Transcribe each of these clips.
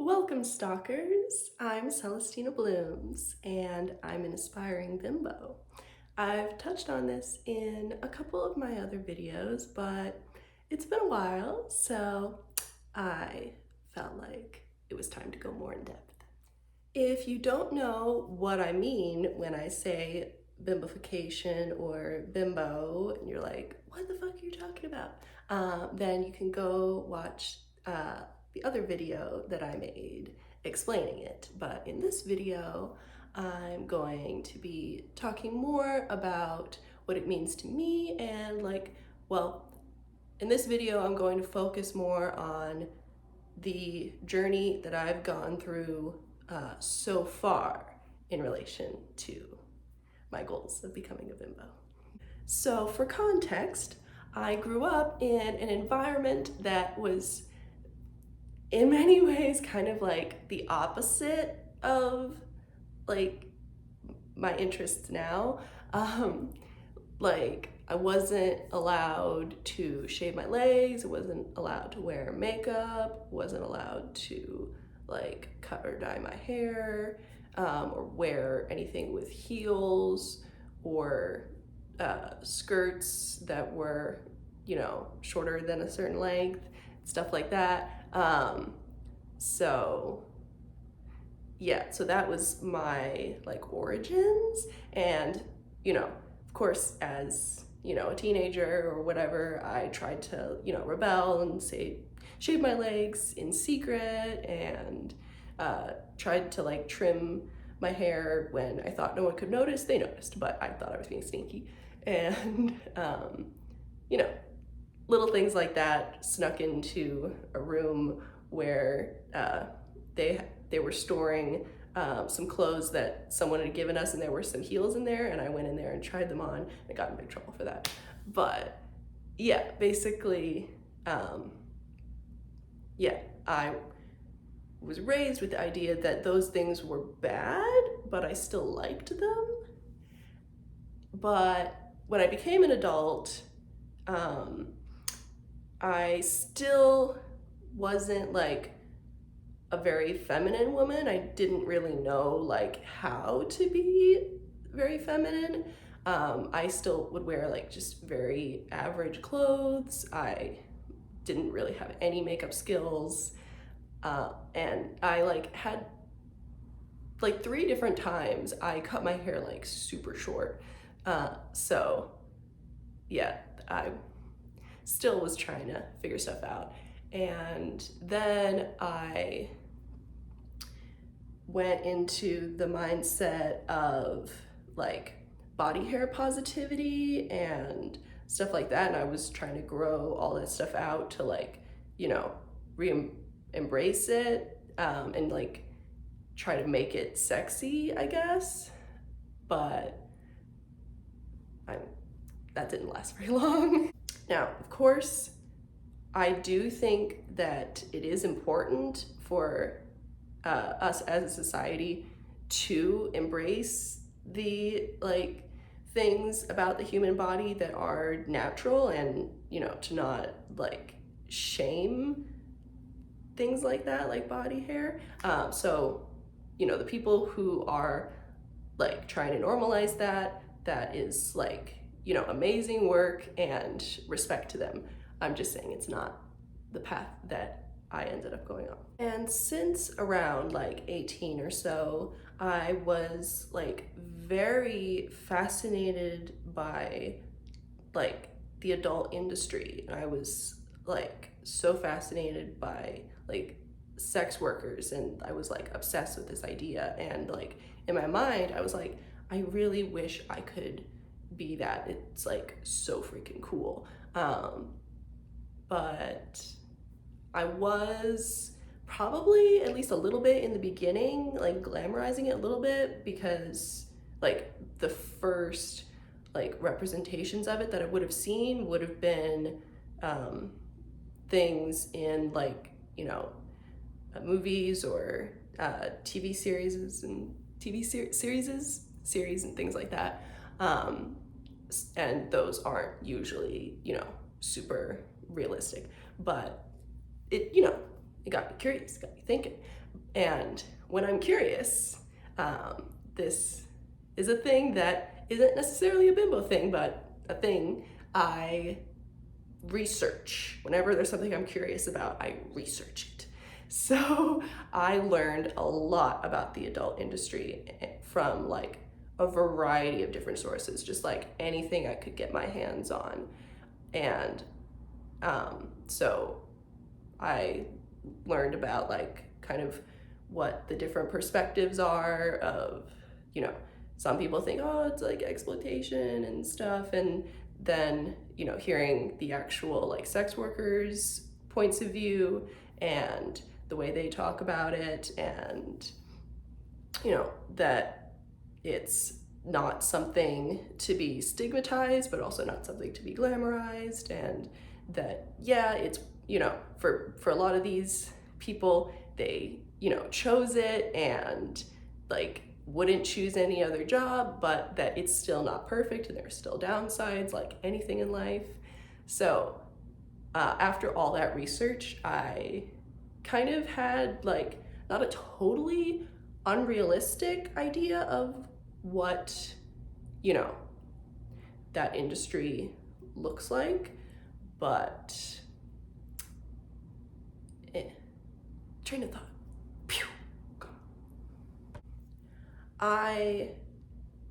Welcome, stalkers. I'm Celestina Blooms, and I'm an aspiring bimbo. I've touched on this in a couple of my other videos, but it's been a while, so I felt like it was time to go more in depth. If you don't know what I mean when I say bimbofication or bimbo, and you're like, what the fuck are you talking about? Then you can go watch the other video that I made explaining it. But in this video, I'm going to be talking more about what it means to me and in this video, I'm going to focus more on the journey that I've gone through so far in relation to my goals of becoming a bimbo. So for context, I grew up in an environment that was in many ways kind of like the opposite of like my interests now. I wasn't allowed to shave my legs, I wasn't allowed to wear makeup, wasn't allowed to like cut or dye my hair, or wear anything with heels or skirts that were, shorter than a certain length, stuff like that. So that was my origins. And, of course, as, a teenager or whatever, I tried to, rebel and shave my legs in secret and tried to trim my hair when I thought no one could notice. They noticed, but I thought I was being sneaky. And, little things like that, snuck into a room where they were storing some clothes that someone had given us, and there were some heels in there, and I went in there and tried them on. I got in big trouble for that. But yeah, basically, I was raised with the idea that those things were bad, but I still liked them. But when I became an adult, I still wasn't a very feminine woman. I didn't really know how to be very feminine. I still would wear just very average clothes. I didn't really have any makeup skills. And I had 3 different times I cut my hair super short. So yeah, I still was trying to figure stuff out. And then I went into the mindset of body hair positivity and stuff like that. And I was trying to grow all that stuff out to embrace it, and try to make it sexy, I guess. But that didn't last very long. Now, of course, I do think that it is important for us as a society to embrace the things about the human body that are natural, and to not shame things like that, like body hair. So the people who are trying to normalize that is amazing work, and respect to them. I'm just saying it's not the path that I ended up going on. And since around 18 or so, I was very fascinated by the adult industry. I was so fascinated by sex workers, and I was obsessed with this idea. And in my mind, I was I really wish I could be that. It's so freaking cool. But I was probably at least a little bit in the beginning glamorizing it a little bit, because the first representations of it that I would have seen would have been things in movies or TV series and series and things like that. And those aren't usually super realistic, but it It got me curious, got me thinking. And when I'm curious, this is a thing that isn't necessarily a bimbo thing, but a thing I research. Whenever there's something I'm curious about, I research it. So I learned a lot about the adult industry from like a variety of different sources, just like anything I could get my hands on. And so I learned about like kind of what the different perspectives are of, you know, some people think, oh, it's like exploitation and stuff. And then, you know, hearing the actual like sex workers' points of view and the way they talk about it, and, you know, that it's not something to be stigmatized, but also not something to be glamorized, and that, yeah, it's, you know, for a lot of these people, they, you know, chose it and like wouldn't choose any other job, but that it's still not perfect and there's still downsides like anything in life. So after all that research, I kind of had like not a totally unrealistic idea of what, you know, that industry looks like, but train of thought. Pew. I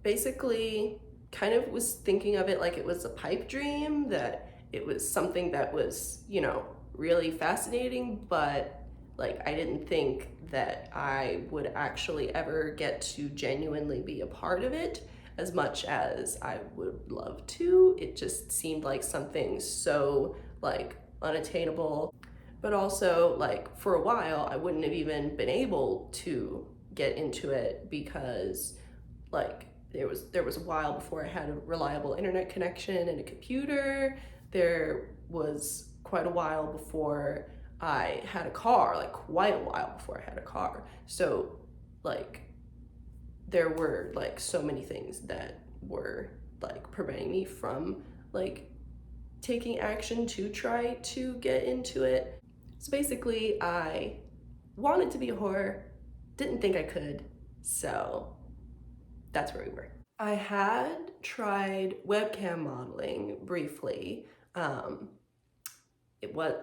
basically kind of was thinking of it like it was a pipe dream, that it was something that was, you know, really fascinating, but like I didn't think that I would actually ever get to genuinely be a part of it as much as I would love to. It just seemed like something so like unattainable, but also like for a while I wouldn't have even been able to get into it because like there was a while before I had a reliable internet connection and a computer. There was quite a while before I had a car, like quite a while before I had a car. So like there were like so many things that were like preventing me from like taking action to try to get into it. So basically I wanted to be a whore, didn't think I could, so that's where we were. I had tried webcam modeling briefly.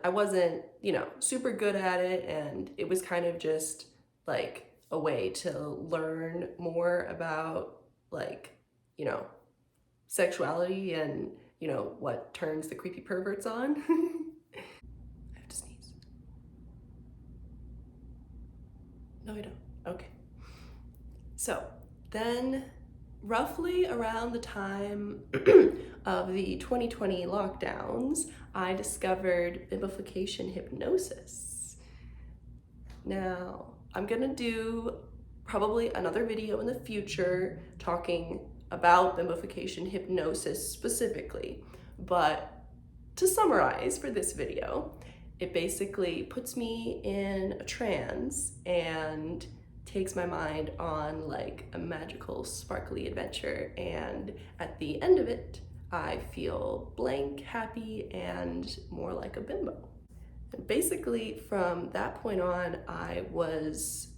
I wasn't, you know, super good at it, and it was kind of just like a way to learn more about like, you know, sexuality and, you know, what turns the creepy perverts on. I have to sneeze. No, I don't. Okay. So then roughly around the time of the 2020 lockdowns, I discovered Bimbofication hypnosis. Now, I'm gonna do probably another video in the future talking about Bimbofication hypnosis specifically, but to summarize for this video, it basically puts me in a trance and takes my mind on like a magical, sparkly adventure, and at the end of it, I feel blank, happy, and more like a bimbo. And basically, from that point on, I was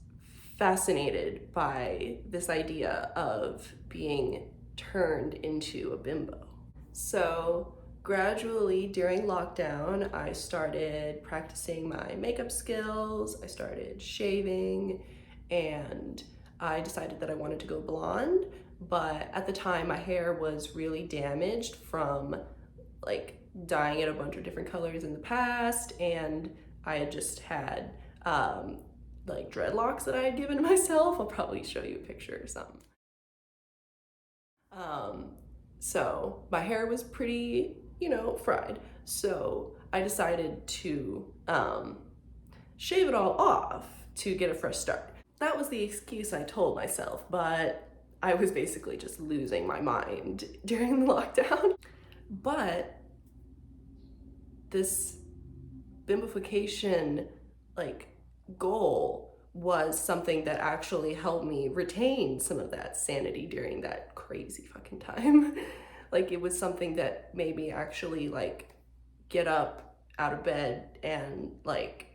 fascinated by this idea of being turned into a bimbo. So gradually during lockdown, I started practicing my makeup skills, I started shaving, and I decided that I wanted to go blonde. But at the time, my hair was really damaged from like dyeing it a bunch of different colors in the past, and I had just had like dreadlocks that I had given myself. I'll probably show you a picture or something. Um, so my hair was pretty, you know, fried. So I decided to shave it all off to get a fresh start. That was the excuse I told myself, but I was basically just losing my mind during the lockdown. But this bimbofication like goal was something that actually helped me retain some of that sanity during that crazy fucking time. Like it was something that made me actually like get up out of bed and like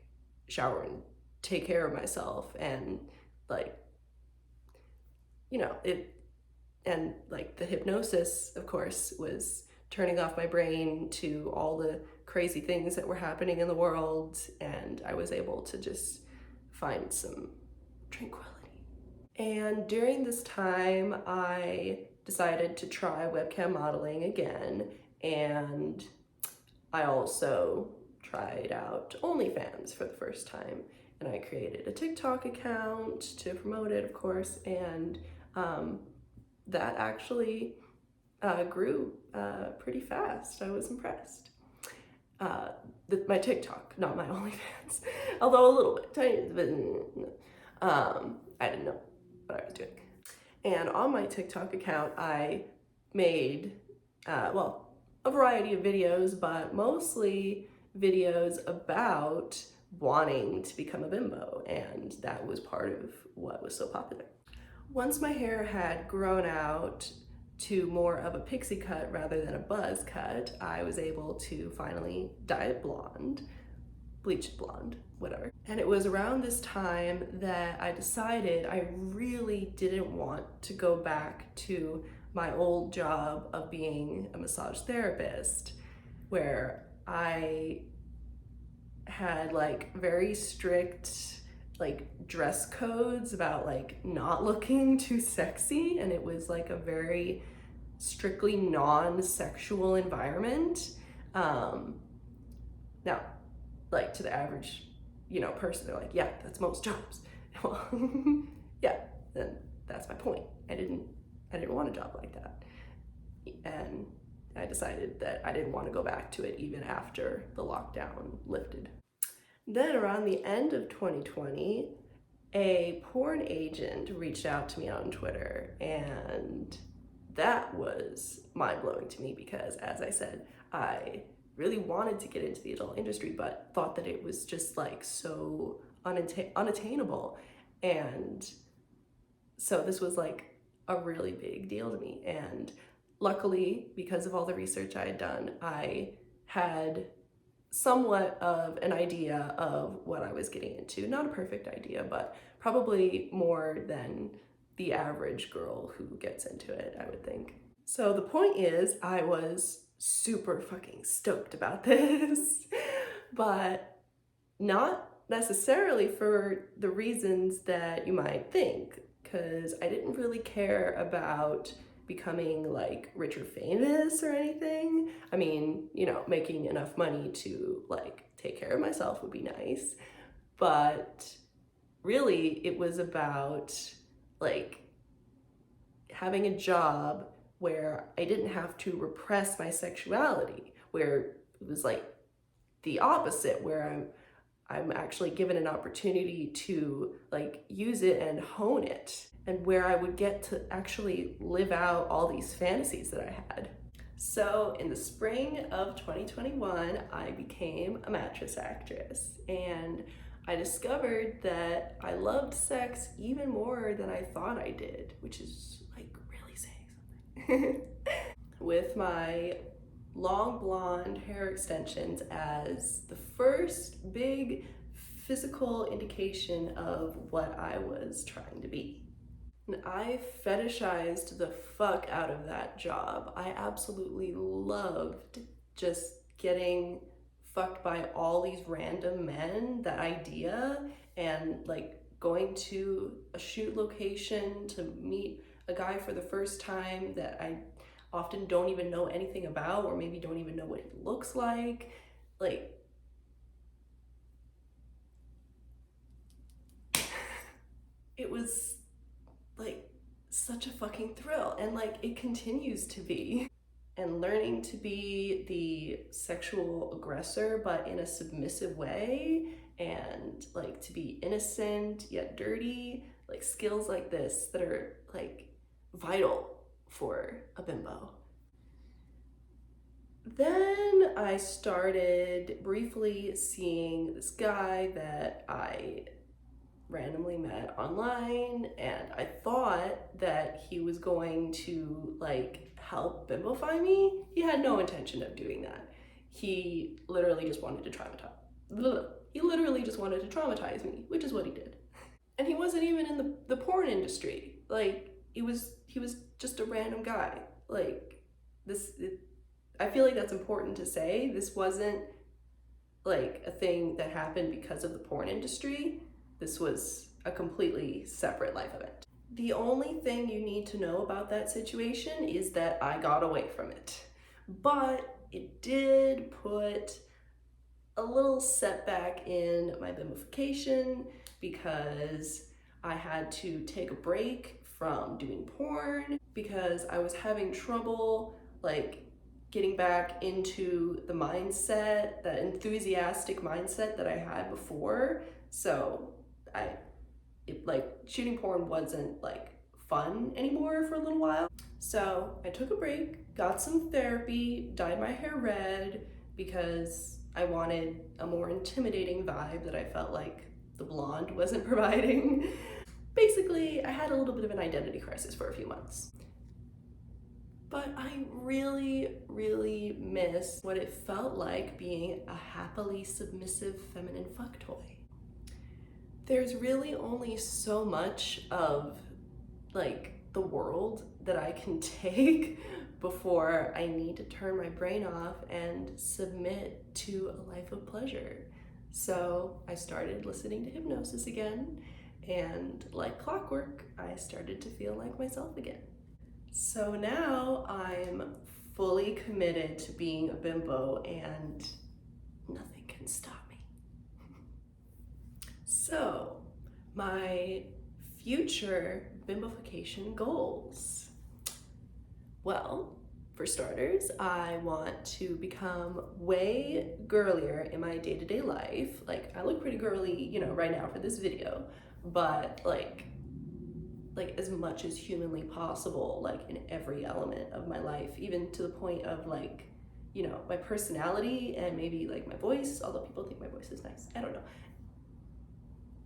shower and take care of myself, and like, you know, it, and like the hypnosis, of course, was turning off my brain to all the crazy things that were happening in the world, and I was able to just find some tranquility. And during this time, I decided to try webcam modeling again, and I also tried out OnlyFans for the first time, and I created a TikTok account to promote it, of course, and that actually grew pretty fast. I was impressed. My TikTok, not my OnlyFans, although a little bit, tiny bit. I didn't know what I was doing. And on my TikTok account, I made, well, a variety of videos, but mostly videos about wanting to become a bimbo, and that was part of what was so popular. Once my hair had grown out to more of a pixie cut rather than a buzz cut, I was able to finally dye it blonde, bleach it blonde, whatever. And it was around this time that I decided I really didn't want to go back to my old job of being a massage therapist, where I had like very strict like dress codes about like not looking too sexy, and it was like a very strictly non-sexual environment. Now, like to the average, you know, person, they're like, yeah, that's most jobs. Well, yeah, then that's my point. I didn't want a job like that, and I decided that I didn't want to go back to it even after the lockdown lifted. Then around the end of 2020, a porn agent reached out to me on Twitter, and that was mind-blowing to me because, as I said, I really wanted to get into the adult industry, but thought that it was just like so unattainable. And so this was like a really big deal to me. And luckily, because of all the research I had done, I had somewhat of an idea of what I was getting into. Not a perfect idea, but probably more than the average girl who gets into it, I would think. So the point is, I was super fucking stoked about this, but not necessarily for the reasons that you might think, because I didn't really care about becoming like rich or famous or anything. I mean, you know, making enough money to like take care of myself would be nice, but really it was about like having a job where I didn't have to repress my sexuality, where it was like the opposite, where I'm actually given an opportunity to like use it and hone it, and where I would get to actually live out all these fantasies that I had. So in the spring of 2021, I became a mattress actress, and I discovered that I loved sex even more than I thought I did, which is like really saying something. With my long blonde hair extensions as the first big physical indication of what I was trying to be. And I fetishized the fuck out of that job. I absolutely loved just getting fucked by all these random men, that idea, and like going to a shoot location to meet a guy for the first time that I often don't even know anything about, or maybe don't even know what he looks like. Like, it was like such a fucking thrill, and like it continues to be. And learning to be the sexual aggressor but in a submissive way, and like to be innocent yet dirty, like skills like this that are like vital for a bimbo. Then I started briefly seeing this guy that I randomly met online, and I thought that he was going to like help bimbofy me. He had no intention of doing that. He literally just wanted to try my top. He literally just wanted to traumatize me, which is what he did. And he wasn't even in the porn industry. Like, he was just a random guy. Like, I feel like that's important to say. This wasn't like a thing that happened because of the porn industry. This was a completely separate life event. The only thing you need to know about that situation is that I got away from it. But it did put a little setback in my bimbofication because I had to take a break from doing porn because I was having trouble like getting back into the mindset, that enthusiastic mindset that I had before. So like shooting porn wasn't like fun anymore for a little while. So I took a break, got some therapy, dyed my hair red because I wanted a more intimidating vibe that I felt like the blonde wasn't providing. Basically, I had a little bit of an identity crisis for a few months. But I really, really miss what it felt like being a happily submissive feminine fuck toy. There's really only so much of like the world that I can take before I need to turn my brain off and submit to a life of pleasure. So I started listening to hypnosis again, and like clockwork, I started to feel like myself again. So now I'm fully committed to being a bimbo and nothing can stop me. So my future bimbofication goals. Well, for starters, I want to become way girlier in my day-to-day life. Like, I look pretty girly, you know, right now for this video, but like as much as humanly possible, like in every element of my life, even to the point of like, you know, my personality and maybe like my voice, although people think my voice is nice. I don't know.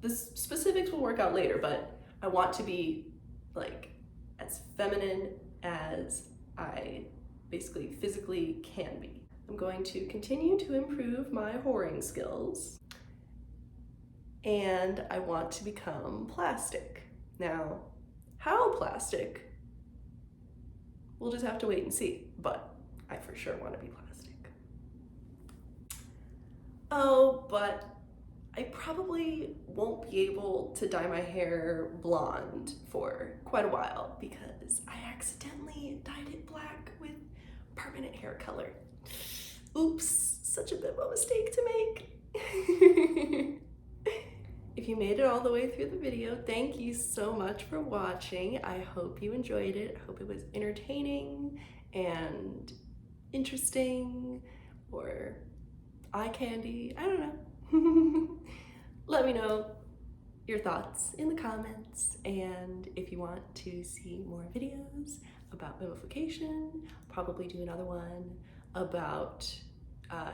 The specifics will work out later, but I want to be like as feminine as I basically physically can be. I'm going to continue to improve my whoring skills, and I want to become plastic. Now, how plastic? We'll just have to wait and see, but I for sure want to be plastic. Oh, but I probably won't be able to dye my hair blonde for quite a while because I accidentally dyed it black with permanent hair color. Oops, such a bimbo mistake to make. If you made it all the way through the video, thank you so much for watching. I hope you enjoyed it. I hope it was entertaining and interesting or eye candy. I don't know. Let me know your thoughts in the comments, and if you want to see more videos about bimbofication, probably do another one about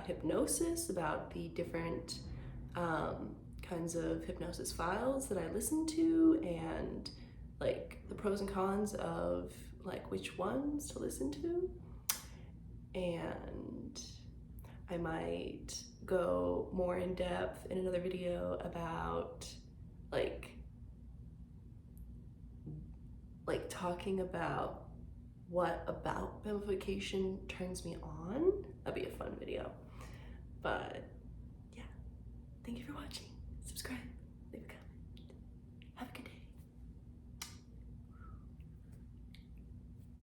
hypnosis, about the different kinds of hypnosis files that I listen to, and like the pros and cons of like which ones to listen to. And I might go more in depth in another video about like talking about what about bimbofication turns me on. That'd be a fun video. But